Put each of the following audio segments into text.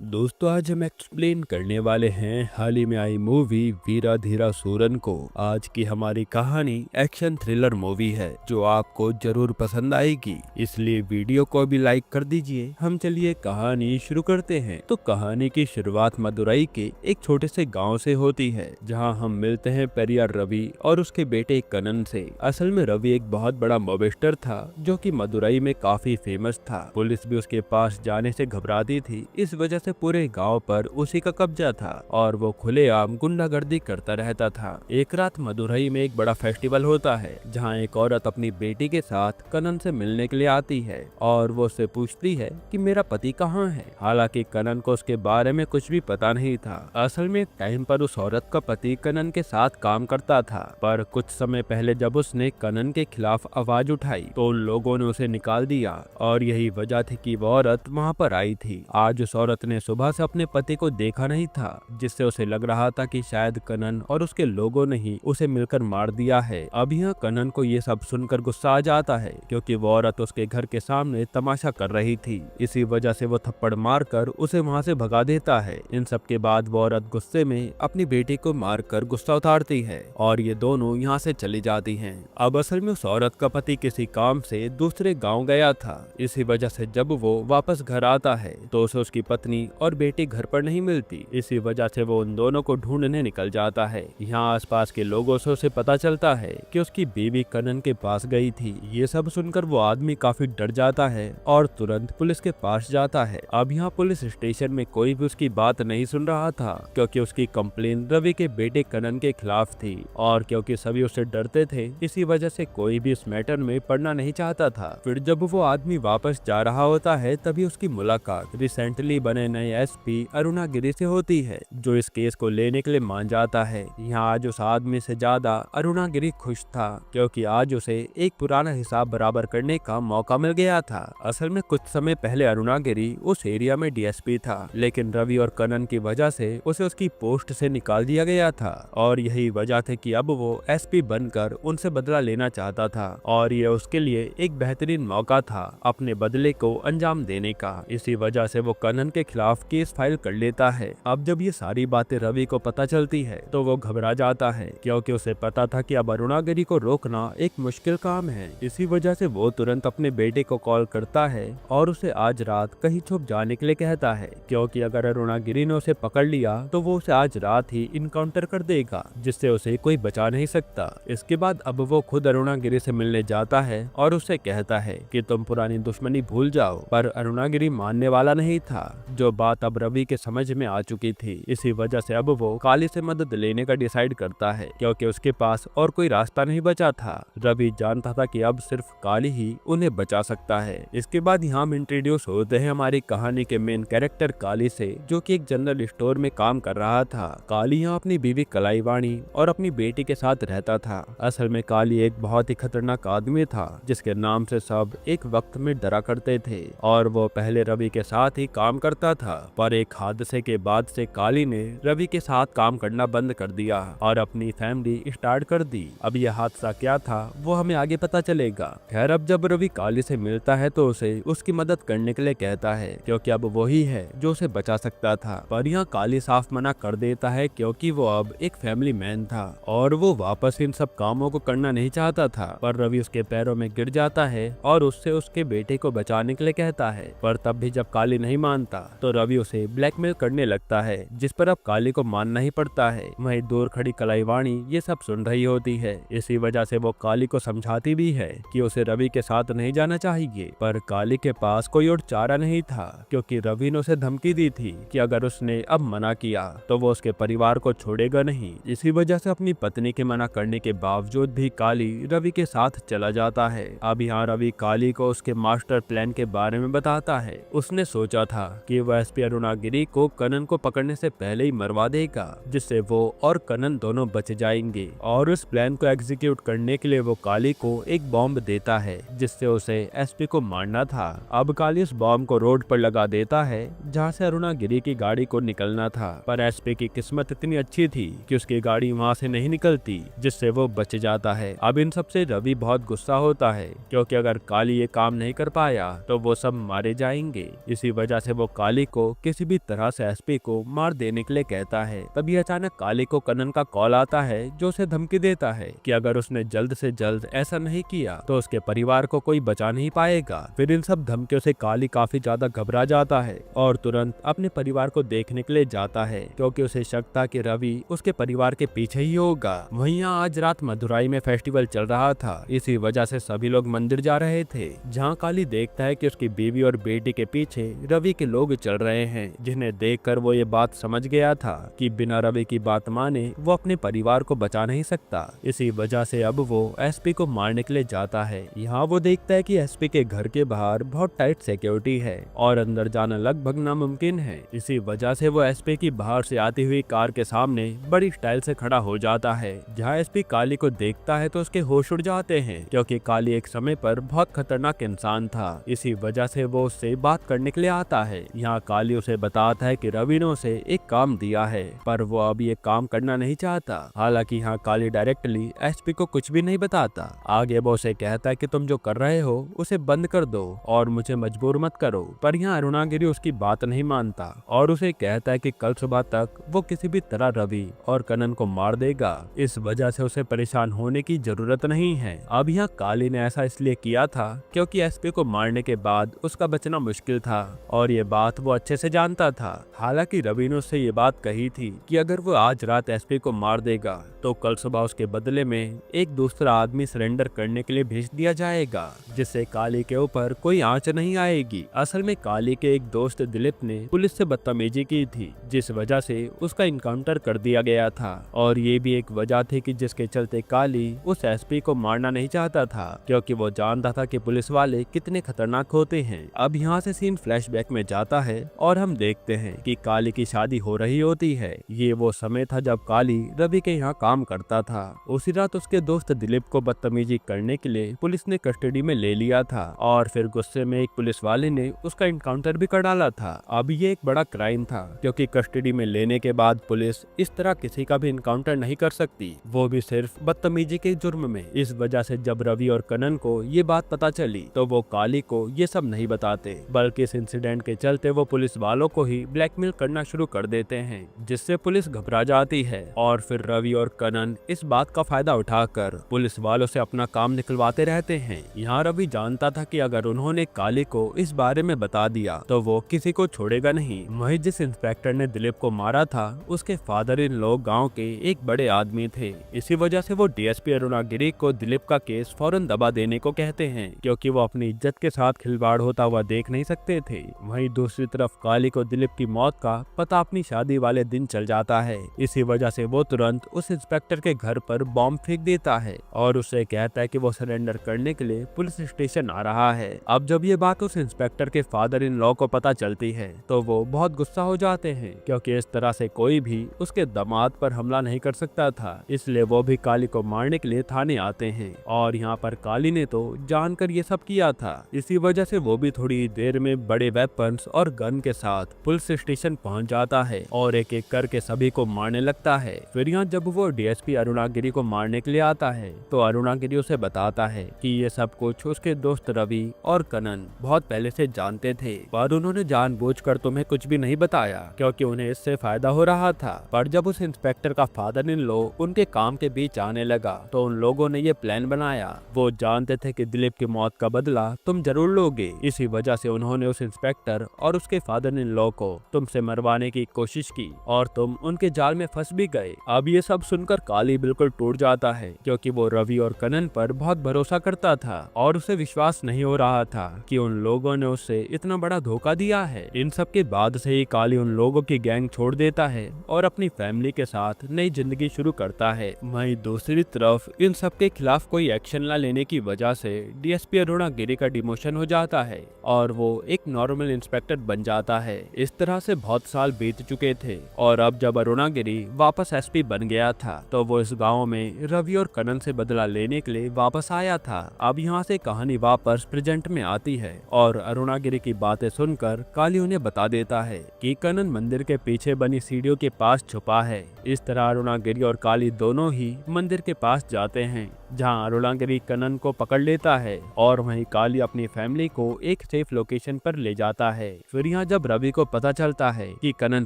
दोस्तों, आज हम एक्सप्लेन करने वाले हैं हाल ही में आई मूवी वीरा धीरा सूरन को। आज की हमारी कहानी एक्शन थ्रिलर मूवी है जो आपको जरूर पसंद आएगी, इसलिए वीडियो को भी लाइक कर दीजिए। हम चलिए कहानी शुरू करते हैं। तो कहानी की शुरुआत मदुरई के एक छोटे से गांव से होती है, जहां हम मिलते हैं पेरियार रवि और उसके बेटे कनन से। असल में रवि एक बहुत बड़ा मॉबस्टर था जो कि मदुरई में काफी फेमस था। पुलिस भी उसके पास जाने से घबराती थी, इस वजह से पूरे गांव पर उसी का कब्जा था और वो खुलेआम गुंडागर्दी करता रहता था। एक रात मदुरई में एक बड़ा फेस्टिवल होता है, जहां एक औरत अपनी बेटी के साथ कनन से मिलने के लिए आती है और वो उससे पूछती है कि मेरा पति कहाँ है। हालांकि कनन को उसके बारे में कुछ भी पता नहीं था। असल में एक टाइम पर उस औरत का पति कनन के साथ काम करता था, पर कुछ समय पहले जब उसने कनन के खिलाफ आवाज उठाई तो उन लोगों ने उसे निकाल दिया और यही वजह थी कि वो औरत वहाँ पर आई थी। आज उस औरत ने सुबह से अपने पति को देखा नहीं था, जिससे उसे लग रहा था कि शायद कनन और उसके लोगों ने ही उसे मिलकर मार दिया है। अब यहाँ कनन को ये सब सुनकर गुस्सा आ जाता है, क्योंकि वो औरत उसके घर के सामने तमाशा कर रही थी। इसी वजह से वो थप्पड़ मारकर उसे वहाँ से भगा देता है। इन सब के बाद वो औरत गुस्से में अपनी बेटी को मारकर गुस्सा उतारती है और ये दोनों यहाँ से चली जाती हैं। अब असल में उस औरत का पति किसी काम से दूसरे गाँव गया था। इसी वजह से जब वो वापस घर आता है तो उसे उसकी पत्नी और बेटी घर पर नहीं मिलती। इसी वजह से वो उन दोनों को ढूंढने निकल जाता है। यहाँ आसपास के लोगों से उसे पता चलता है कि उसकी बीवी कनन के पास गई थी। ये सब सुनकर वो आदमी काफी डर जाता है और तुरंत पुलिस के पास जाता है। अब यहाँ पुलिस स्टेशन में कोई भी उसकी बात नहीं सुन रहा था, क्योंकि उसकी कंप्लेन रवि के बेटे कनन के खिलाफ थी और क्योंकि सभी उससे डरते थे, इसी वजह से कोई भी इस मैटर में पड़ना नहीं चाहता था। फिर जब वो आदमी वापस जा रहा होता है, तभी उसकी मुलाकात रिसेंटली बने नए एसपी अरुणा गिरी से होती है, जो इस केस को लेने के लिए मान जाता है। यहाँ आज उस आदमी से ज्यादा अरुणा गिरी खुश था, क्योंकि आज उसे एक पुराना हिसाब बराबर करने का मौका मिल गया था। असल में कुछ समय पहले अरुणा गिरी उस एरिया में डीएसपी था, लेकिन रवि और कनन की वजह से उसे उसकी पोस्ट से निकाल दिया गया था और यही वजह थी कि अब वो एसपी बनकर उनसे बदला लेना चाहता था और ये उसके लिए एक बेहतरीन मौका था अपने बदले को अंजाम देने का। इसी वजह से वो कनन के खिलाफ केस फाइल कर लेता है। अब जब ये सारी बातें रवि को पता चलती है तो वो घबरा जाता है, क्योंकि उसे पता था कि अब अरुणागिरी को रोकना एक मुश्किल काम है। इसी वजह से वो तुरंत अपने बेटे को कॉल करता है और उसे आज रात कहीं छुप जाने के लिए कहता है, क्योंकि अगर अरुणागिरी ने उसे पकड़ लिया तो वो उसे आज रात ही इनकाउंटर कर देगा, जिससे उसे कोई बचा नहीं सकता। इसके बाद अब वो खुद अरुणागिरी से मिलने जाता है और उसे कहता है कि तुम पुरानी दुश्मनी भूल जाओ, पर अरुणागिरी मानने वाला नहीं था। जो बात अब रवि के समझ में आ चुकी थी, इसी वजह से अब वो काली से मदद लेने का डिसाइड करता है, क्योंकि उसके पास और कोई रास्ता नहीं बचा था। रवि जानता था कि अब सिर्फ काली ही उन्हें बचा सकता है। इसके बाद यहाँ हम इंट्रोड्यूस होते हैं हमारी कहानी के मेन कैरेक्टर काली से, जो कि एक जनरल स्टोर में काम कर रहा था। काली यहाँ अपनी बीवी कलाईवाणी और अपनी बेटी के साथ रहता था। असल में काली एक बहुत ही खतरनाक आदमी था, जिसके नाम से सब एक वक्त में डरा करते थे और वो पहले रवि के साथ ही काम करता था, पर एक हादसे के बाद से काली ने रवि के साथ काम करना बंद कर दिया और अपनी फैमिली स्टार्ट कर दी। अब यह हादसा क्या था वो हमें आगे पता चलेगा। खैर, अब जब रवि काली से मिलता है तो उसे उसकी मदद करने के लिए कहता है, क्योंकि अब वही है जो उसे बचा सकता था। पर यहाँ काली साफ मना कर देता है, क्योंकि वो अब एक फैमिली मैन था और वो वापस इन सब कामों को करना नहीं चाहता था। पर रवि उसके पैरों में गिर जाता है और उससे उसके बेटे को बचाने के लिए कहता है। पर तब भी जब काली नहीं मानता तो रवि उसे ब्लैकमेल करने लगता है, जिस पर अब काली को मानना ही पड़ता है। वहीं दूर खड़ी कलाईवाणी ये सब सुन रही होती है। इसी वजह से वो काली को समझाती भी है कि उसे रवि के साथ नहीं जाना चाहिए, पर काली के पास कोई और चारा नहीं था, क्योंकि रवि ने उसे धमकी दी थी कि अगर उसने अब मना किया तो वो उसके परिवार को छोड़ेगा नहीं। इसी वजह से अपनी पत्नी के मना करने के बावजूद भी काली रवि के साथ चला जाता है। अब यहाँ रवि काली को उसके मास्टर प्लान के बारे में बताता है। उसने सोचा था कि वह एसपी अरुणागिरी को कनन को पकड़ने से पहले ही मरवा देगा, जिससे वो और कनन दोनों बच जाएंगे। और उस प्लान को एग्जीक्यूट करने के लिए वो काली को एक बॉम्ब देता है, जिससे उसे एसपी को मारना था। अब काली उस बॉम्ब को रोड पर लगा देता है जहाँ से अरुणागिरी की गाड़ी को निकलना था, पर एसपी की किस्मत इतनी अच्छी थी कि उसकी गाड़ी वहाँ से नहीं निकलती, जिससे वो बच जाता है। अब इन सबसे रवि बहुत गुस्सा होता है, क्योंकि अगर काली ये काम नहीं कर पाया तो वो सब मारे जाएंगे। इसी वजह से वो काली को किसी भी तरह से एसपी को मार देने के लिए कहता है। तभी अचानक काली को कनन का कॉल आता है जो उसे धमकी देता है कि अगर उसने जल्द से जल्द ऐसा नहीं किया तो उसके परिवार को कोई बचा नहीं पाएगा। फिर इन सब धमकियों से काली काफी ज्यादा घबरा जाता है और तुरंत अपने परिवार को देखने के लिए जाता है, क्योंकि उसे शक था कि रवि उसके परिवार के पीछे ही होगा। वहीं यहाँ आज रात मदुराई में फेस्टिवल चल रहा था, इसी वजह से सभी लोग मंदिर जा रहे थे, जहाँ काली देखता है कि उसकी बीवी और बेटी के पीछे रवि के लोग चल रहे हैं, जिन्हें देखकर वो ये बात समझ गया था कि बिना रवि की बात माने वो अपने परिवार को बचा नहीं सकता। इसी वजह से अब वो एसपी को मारने के लिए जाता है। यहाँ वो देखता है कि एसपी के घर के बाहर बहुत टाइट सिक्योरिटी है और अंदर जाना लगभग नामुमकिन है। इसी वजह से वो एसपी की बाहर से आती हुई कार के सामने बड़ी स्टाइल से खड़ा हो जाता है। जहाँ एसपी काली को देखता है तो उसके होश उड़ जाते हैं, क्योंकि काली एक समय पर बहुत खतरनाक इंसान था। इसी वजह से वो उससे बात करने के लिए आता है। यहाँ काली उसे बताता है कि रवि ने उसे एक काम दिया है, पर वो अब ये काम करना नहीं चाहता। हालांकि यहाँ काली डायरेक्टली एसपी को कुछ भी नहीं बताता। आगे वो उसे कहता है कि तुम जो कर रहे हो उसे बंद कर दो और मुझे मजबूर मत करो। पर यहाँ अरुणागिरी उसकी बात नहीं मानता और उसे कहता है कि कल सुबह तक वो किसी भी तरह रवि और कनन को मार देगा। इस वजह से उसे परेशान होने की जरूरत नहीं है। अब यहाँ काली ने ऐसा इसलिए किया था क्योंकि एसपी को मारने के बाद उसका बचना मुश्किल था और ये बात वो अच्छे से जानता था। हालांकि रवि ने उससे ये बात कही थी कि अगर वो आज रात एसपी को मार देगा तो कल सुबह उसके बदले में एक दूसरा आदमी सरेंडर करने के लिए भेज दिया जाएगा, जिससे काली के ऊपर कोई आंच नहीं आएगी। असल में काली के एक दोस्त दिलीप ने पुलिस से बदतमीजी की थी, जिस वजह से उसका इनकाउंटर कर दिया गया था और ये भी एक वजह थी कि जिसके चलते काली उस एसपी को मारना नहीं चाहता था, क्योंकि वो जानता था कि पुलिस वाले कितने खतरनाक होते हैं। अब यहाँ से सीन फ्लैशबैक में जाता है और हम देखते हैं कि काली की शादी हो रही होती है। ये वो समय था जब काली रवि के यहाँ काम करता था। उसी रात उसके दोस्त दिलीप को बदतमीजी करने के लिए पुलिस ने कस्टडी में ले लिया था और फिर गुस्से में एक पुलिस वाले ने उसका इनकाउंटर भी कर डाला था। अब ये एक बड़ा क्राइम था, क्योंकि कस्टडी में लेने के बाद पुलिस इस तरह किसी का भी इनकाउंटर नहीं कर सकती, वो भी सिर्फ बदतमीजी के जुर्म में। इस वजह से जब रवि और कनन को ये बात पता चली तो वो काली को ये सब नहीं बताते, बल्कि इस इंसिडेंट के चलते वो पुलिस वालों को ही ब्लैकमेल करना शुरू कर देते हैं, जिससे पुलिस घबरा जाती है और फिर रवि और कनन इस बात का फायदा उठाकर पुलिस वालों से अपना काम निकलवाते रहते हैं। यहाँ रवि जानता था कि अगर उन्होंने काली को इस बारे में बता दिया तो वो किसी को छोड़ेगा नहीं। वहीं जिस इंस्पेक्टर ने दिलीप को मारा था उसके फादर इन लॉ गाँव के एक बड़े आदमी थे। इसी वजह से वो डीएसपी अरुणागिरी को दिलीप का केस फौरन दबा देने को कहते हैं, क्योंकि वो अपनी इज्जत के साथ खिलवाड़ होता हुआ देख नहीं सकते थे। वहीं दूसरी तरफ काली को दिलीप की मौत का पता अपनी शादी वाले दिन चल जाता है। इसी वजह से वो तुरंत उस इंस्पेक्टर के घर पर बॉम्ब फेंक देता है और उससे कहता है कि वो सरेंडर करने के लिए पुलिस स्टेशन आ रहा है। अब जब ये बात उस इंस्पेक्टर के फादर इन लॉ को पता चलती है तो वो बहुत गुस्सा हो जाते हैं, क्योंकि इस तरह से कोई भी उसके दामाद पर हमला नहीं कर सकता था। इसलिए वो भी काली को मारने के लिए थाने आते हैं और यहाँ पर काली ने तो जानकर ये सब किया था। इसी वजह से वो भी थोड़ी देर में बड़े वेपन्स और गन के साथ पुलिस स्टेशन पहुंच जाता है और एक एक करके सभी को मारने लगता है। फिर यहाँ जब वो डीएसपी अरुणागिरी को मारने के लिए आता है तो अरुणागिरी उसे बताता है कि ये सब कुछ उसके दोस्त रवि और कनन बहुत पहले से जानते थे, पर उन्होंने जानबूझकर तुम्हें कुछ भी नहीं बताया क्योंकि उन्हें इससे फायदा हो रहा था। पर जब उस इंस्पेक्टर का फादर इन लॉ उनके काम के बीच आने लगा तो उन लोगों ने ये प्लान बनाया। वो जानते थे कि दिलीप की मौत का बदला तुम जरूर लोगे, इसी वजह से उन्होंने उस इंस्पेक्टर और उसके फादर इन लॉ को तुमसे मरवाने की कोशिश की और तुम उनके जाल में फंस भी गए। अब ये सब सुनकर काली बिल्कुल टूट जाता है, क्योंकि वो रवि और कनन पर बहुत भरोसा करता था और उसे विश्वास नहीं हो रहा था कि उन लोगों ने उससे इतना बड़ा धोखा दिया है। इन सब के बाद से ही काली उन लोगों की गैंग छोड़ देता है और अपनी फैमिली के साथ नई जिंदगी शुरू करता है। वहीं दूसरी तरफ इन सब के खिलाफ कोई एक्शन न लेने की वजह से डीएसपी अरुणागिरी का डिमोशन हो जाता है और वो एक नॉर्मल इंस्पेक्टर बन जाता है। इस तरह से बहुत साल बीत चुके थे और अब जब अरुणागिरी वापस एसपी बन गया था तो वो इस गांव में रवि और कनन से बदला लेने के लिए वापस आया था। अब यहाँ से कहानी वापस प्रेजेंट में आती है और अरुणागिरी की बातें सुनकर काली उन्हें बता देता है कि कनन मंदिर के पीछे बनी सीढ़ियों के पास छुपा है। इस तरह अरुणागिरी और काली दोनों ही मंदिर के पास जाते हैं, जहां अरुणागिरी कनन को पकड़ लेता है और वहीं काली अपनी फैमिली को एक सेफ लोकेशन पर ले जाता है। फिर यहाँ जब रवि को पता चलता है कि कनन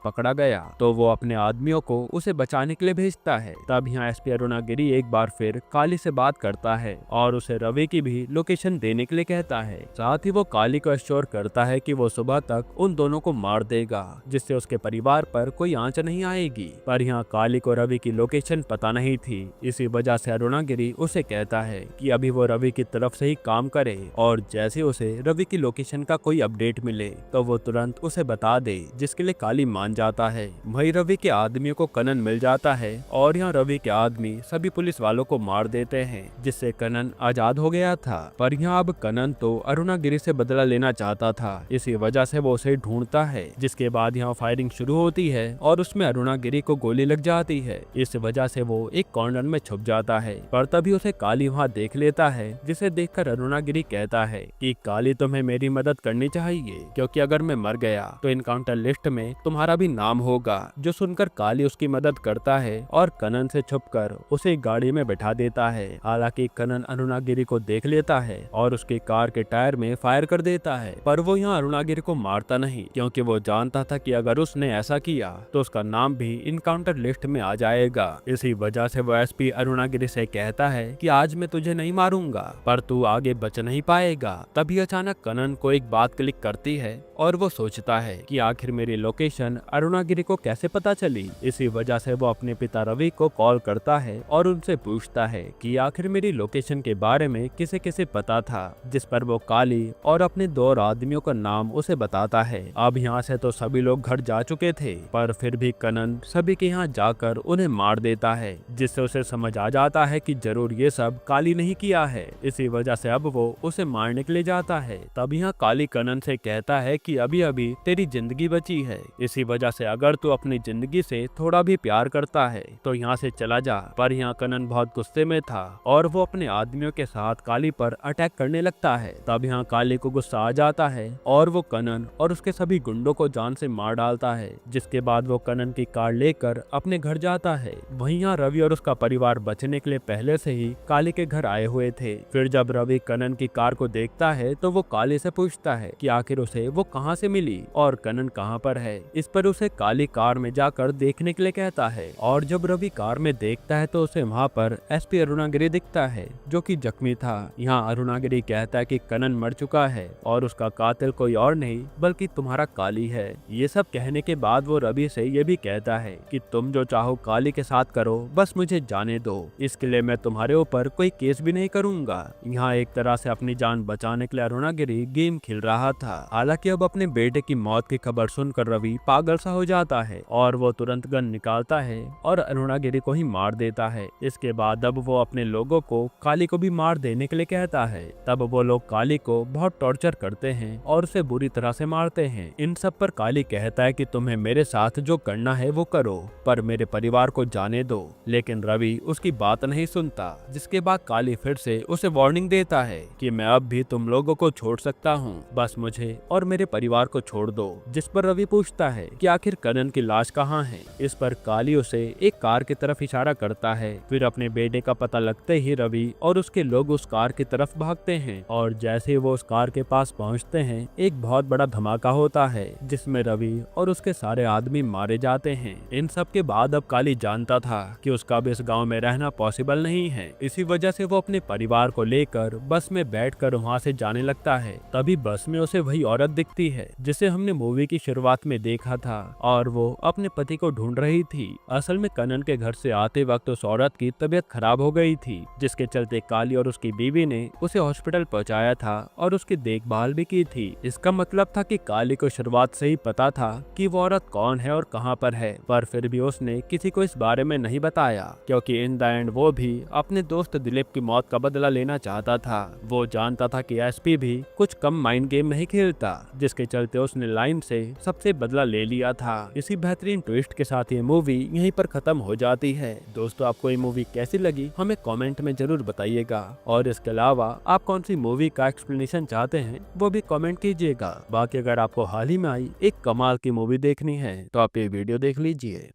पकड़ा गया तो वो अपने आदमियों को उसे बचाने के लिए भेजता है। तब यहाँ एसपी अरुणागिरी एक बार फिर काली से बात करता है और उसे रवि की भी लोकेशन देने के लिए कहता है। साथ ही वो काली को एश्योर करता है कि वो सुबह तक उन दोनों को मार देगा, जिससे उसके परिवार पर कोई आंच नहीं आएगी। पर यहाँ काली को रवि की लोकेशन पता नहीं थी। इसी वजह से अरुणागिरी उसे कहता है कि अभी वो रवि की तरफ से ही काम करे और जैसे उसे रवि की लोकेशन का कोई अपडेट मिले तो वो तुरंत उसे बता दे, जिसके लिए काली मान जाता है। वही रवि के आदमियों को कनन मिल जाता है और यहाँ रवि के आदमी सभी पुलिस वालों को मार देते हैं, जिससे कनन आजाद हो गया था। पर यहाँ अब कनन तो अरुणागिरी से बदला लेना चाहता था, इसी वजह से वो उसे ढूंढता है। जिसके बाद यहाँ फायरिंग शुरू होती है और उसमें अरुणागिरी को गोली लग जाती है। इस वजह से वो एक कॉर्नर में छुप जाता है। पर तभी उसे काली वहाँ देख लेता है, जिसे देखकर अरुणागिरी कहता है कि काली तुम्हें मेरी मदद करनी चाहिए, क्योंकि अगर मैं मर गया तो इनकाउंटर लिस्ट में तुम्हारा भी नाम होगा। जो सुनकर काली उसकी मदद करता है और कनन से छुपकर उसे गाड़ी में बैठा देता है। हालांकि कनन अरुणागिरी को देख लेता है और उसकी कार के टायर में फायर कर देता है। पर वो यहाँ अरुणागिरी को मारता नहीं, क्योंकि वो जानता था कि अगर उसने ऐसा किया तो उसका नाम भी इनकाउंटर लिस्ट में आ जाएगा। इसी वजह से वो एसपी अरुणागिरी से कहता है कि आज मैं तुझे नहीं मारूंगा, पर तू आगे बच नहीं पाएगा। तभी अचानक कनन को एक बात क्लिक करती है और वो सोचता है कि आखिर मेरी लोकेशन अरुणागिरी को कैसे पता चली। इसी वजह से वो अपने पिता रवि को कॉल करता है और उनसे पूछता है कि आखिर मेरी लोकेशन के बारे में किसे किसे पता था, जिस पर वो काली और अपने 2 आदमियों का नाम उसे बताता है। अब यहाँ से तो सभी लोग घर जा चुके थे, पर फिर भी कनन सभी के यहाँ जाकर उन्हें मार देता है, जिससे उसे समझ आ जाता है कि जरूर ये सब काली नहीं किया है। इसी वजह से अब वो उसे मारने के लिए जाता है। तब यहाँ काली कनन से कहता है कि अभी अभी तेरी जिंदगी बची है, इसी वजह से अगर तू अपनी जिंदगी से थोड़ा भी प्यार करता है तो यहाँ से चला जा। पर यहाँ कनन बहुत गुस्से में था और वो अपने आदमियों के साथ काली पर अटैक करने लगता है। तब यहाँ काली को गुस्सा आ जाता है और वो कनन और उसके सभी गुंडों को जान से मार डालता है। जिसके बाद वो कनन की कार लेकर अपने घर जाता है। वहीं यहाँ रवि और उसका परिवार बचने के लिए पहले से ही काली के घर आए हुए थे। फिर जब रवि कनन की कार को देखता है तो वो काली से पूछता है कि आखिर उसे वो कहाँ से मिली और कनन कहाँ पर है। इस पर उसे काली कार में जाकर देखने के लिए कहता है और जब रवि कार में देखता है तो उसे वहाँ पर एसपी अरुणागिरी दिखता है, जो कि जख्मी था। यहाँ अरुणागिरी कहता है कि कनन मर चुका है और उसका कातिल कोई और नहीं बल्कि तुम्हारा काली है। ये सब कहने के बाद वो रवि से ये भी कहता है कि तुम जो चाहो काली के साथ करो, बस मुझे जाने दो। इसके लिए मैं तुम्हारे ऊपर कोई केस भी नहीं करूंगा। यहाँ एक तरह से अपनी जान बचाने के लिए अरुणागिरी गेम खेल रहा था। हालांकि अब अपने बेटे की मौत की खबर सुनकर रवि पागल सा हो जाता है और वो तुरंत गन निकालता है और अरुणागिरी को ही मार देता है। इसके बाद अब वो अपने लोगों को काली को भी मार देने के लिए कहता है। तब वो लोग काली को बहुत टॉर्चर करते हैं और उसे बुरी तरह से मारते हैं। इन सब पर काली कहता है कि तुम्हें मेरे साथ जो करना है वो करो, पर मेरे परिवार को जाने दो। लेकिन रवि उसकी बात नहीं सुनता। जिसके बाद काली फिर से उसे वार्निंग देता है कि मैं अब भी तुम लोगों को छोड़ सकता हूँ, बस मुझे और मेरे परिवार को छोड़ दो। जिस पर रवि पूछता है कि आखिर कनन की लाश कहाँ है। इस पर काली उसे एक कार की तरफ इशारा करता है। फिर अपने बेटे का पता लगते ही रवि और उसके लोग उस कार की तरफ भागते हैं और जैसे ही वो उस कार के पास पहुँचते हैं एक बहुत बड़ा धमाका होता है, जिसमें रवि और उसके सारे आदमी मारे जाते हैं। इन सब के बाद अब काली जानता था कि उसका अब इस गांव में रहना पॉसिबल नहीं है। इसी वजह से वो अपने परिवार को लेकर बस में बैठकर वहां से जाने लगता है। तभी बस में उसे वही औरत दिखती है जिसे हमने मूवी की शुरुआत में देखा था और वो अपने पति को ढूंढ रही थी। असल में कनन के घर से आते वक्त उस औरत की तबीयत खराब हो गई थी, जिसके चलते काली और उसकी बीवी ने उसे हॉस्पिटल पहुंचाया था और उसकी देखभाल भी की थी। इसका मतलब था कि काली को शुरुआत से ही पता था कि वो औरत कौन है और कहां पर है, पर फिर भी उसने किसी को इस बारे में नहीं बताया, क्योंकि इन द एंड वो भी अपने दोस्त दिलीप की मौत का बदला लेना चाहता था। वो जानता था कि एसपी भी कुछ कम माइंड गेम नहीं खेलता, जिसके चलते उसने लाइन से सबसे बदला ले लिया था। इसी बेहतरीन ट्विस्ट के साथ ये मूवी यहीं पर खत्म हो जाती है। दोस्तों, आपको ये मूवी कैसी लगी हमें कमेंट में जरूर बताइएगा और इसके अलावा आप कौन सी मूवी का एक्सप्लेनेशन चाहते हैं वो भी कमेंट कीजिएगा। बाकी अगर आपको हाल ही में आई एक कमाल की मूवी देखनी है तो आप ये वीडियो देख लीजिए।